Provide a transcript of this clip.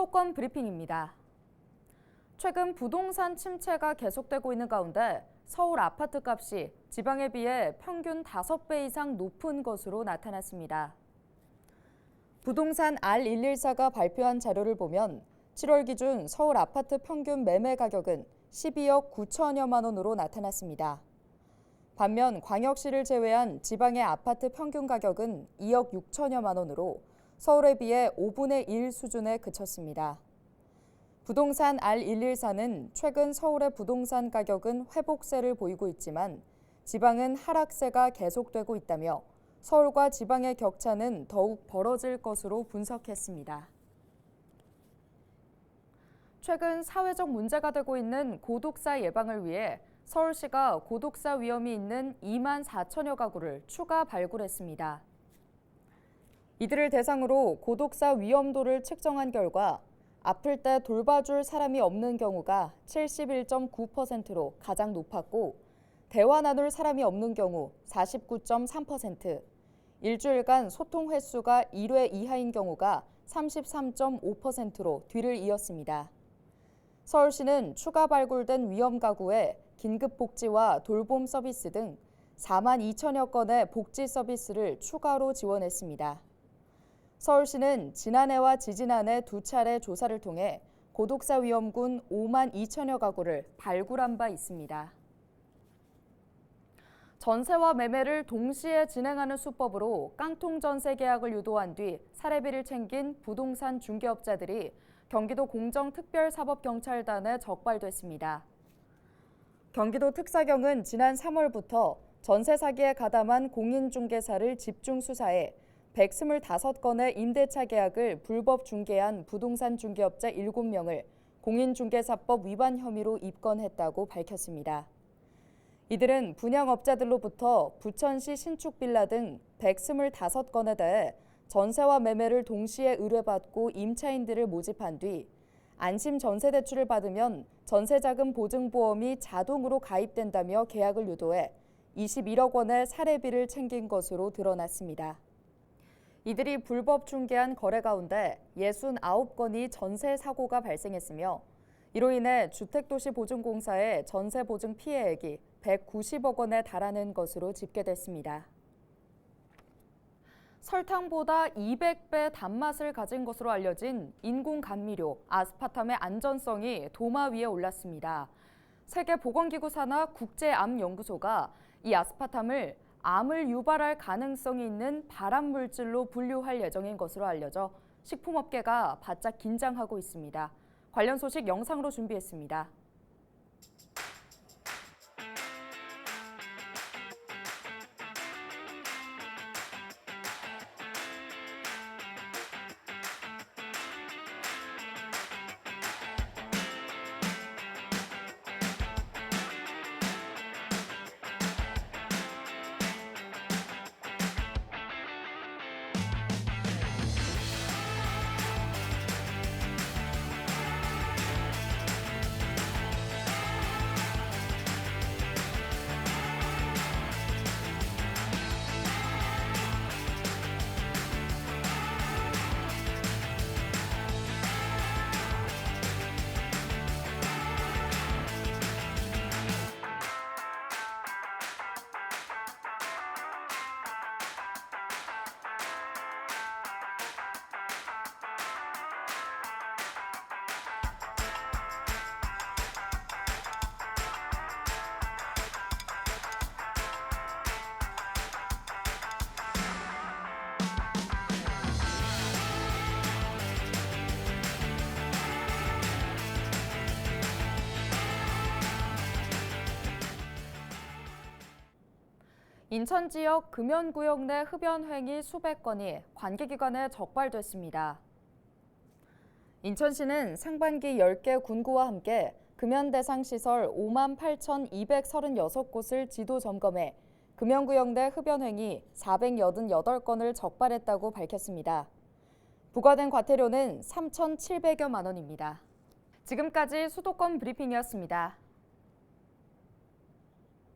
수도권 브리핑입니다. 최근 부동산 침체가 계속되고 있는 가운데 서울 아파트 값이 지방에 비해 평균 5배 이상 높은 것으로 나타났습니다. 부동산 R114가 발표한 자료를 보면 7월 기준 서울 아파트 평균 매매 가격은 12억 9천여만 원으로 나타났습니다. 반면 광역시를 제외한 지방의 아파트 평균 가격은 2억 6천여만 원으로 서울에 비해 5분의 1 수준에 그쳤습니다. 부동산 R114는 최근 서울의 부동산 가격은 회복세를 보이고 있지만 지방은 하락세가 계속되고 있다며 서울과 지방의 격차는 더욱 벌어질 것으로 분석했습니다. 최근 사회적 문제가 되고 있는 고독사 예방을 위해 서울시가 고독사 위험이 있는 2만 4천여 가구를 추가 발굴했습니다. 이들을 대상으로 고독사 위험도를 측정한 결과 아플 때 돌봐줄 사람이 없는 경우가 71.9%로 가장 높았고 대화 나눌 사람이 없는 경우 49.3%, 일주일간 소통 횟수가 1회 이하인 경우가 33.5%로 뒤를 이었습니다. 서울시는 추가 발굴된 위험 가구에 긴급복지와 돌봄 서비스 등 4만 2천여 건의 복지 서비스를 추가로 지원했습니다. 서울시는 지난해와 지지난해 두 차례 조사를 통해 고독사 위험군 5만 2천여 가구를 발굴한 바 있습니다. 전세와 매매를 동시에 진행하는 수법으로 깡통 전세 계약을 유도한 뒤 사례비를 챙긴 부동산 중개업자들이 경기도 공정특별사법경찰단에 적발됐습니다. 경기도 특사경은 지난 3월부터 전세 사기에 가담한 공인중개사를 집중 수사해 125건의 임대차 계약을 불법 중개한 부동산 중개업자 7명을 공인중개사법 위반 혐의로 입건했다고 밝혔습니다. 이들은 분양업자들로부터 부천시 신축빌라 등 125건에 대해 전세와 매매를 동시에 의뢰받고 임차인들을 모집한 뒤 안심 전세대출을 받으면 전세자금 보증보험이 자동으로 가입된다며 계약을 유도해 21억 원의 사례비를 챙긴 것으로 드러났습니다. 이들이 불법 중개한 거래 가운데 69건이 전세 사고가 발생했으며 이로 인해 주택도시보증공사의 전세보증 피해액이 190억 원에 달하는 것으로 집계됐습니다. 설탕보다 200배 단맛을 가진 것으로 알려진 인공감미료 아스파탐의 안전성이 도마 위에 올랐습니다. 세계보건기구 산하 국제암연구소가 이 아스파탐을 암을 유발할 가능성이 있는 발암물질로 분류할 예정인 것으로 알려져 식품업계가 바짝 긴장하고 있습니다. 관련 소식 영상으로 준비했습니다. 인천 지역 금연구역 내 흡연 행위 수백 건이 관계기관에 적발됐습니다. 인천시는 상반기 10개 군구와 함께 금연 대상 시설 5만 8,236곳을 지도 점검해 금연구역 내 흡연 행위 488건을 적발했다고 밝혔습니다. 부과된 과태료는 3,700여만 원입니다. 지금까지 수도권 브리핑이었습니다.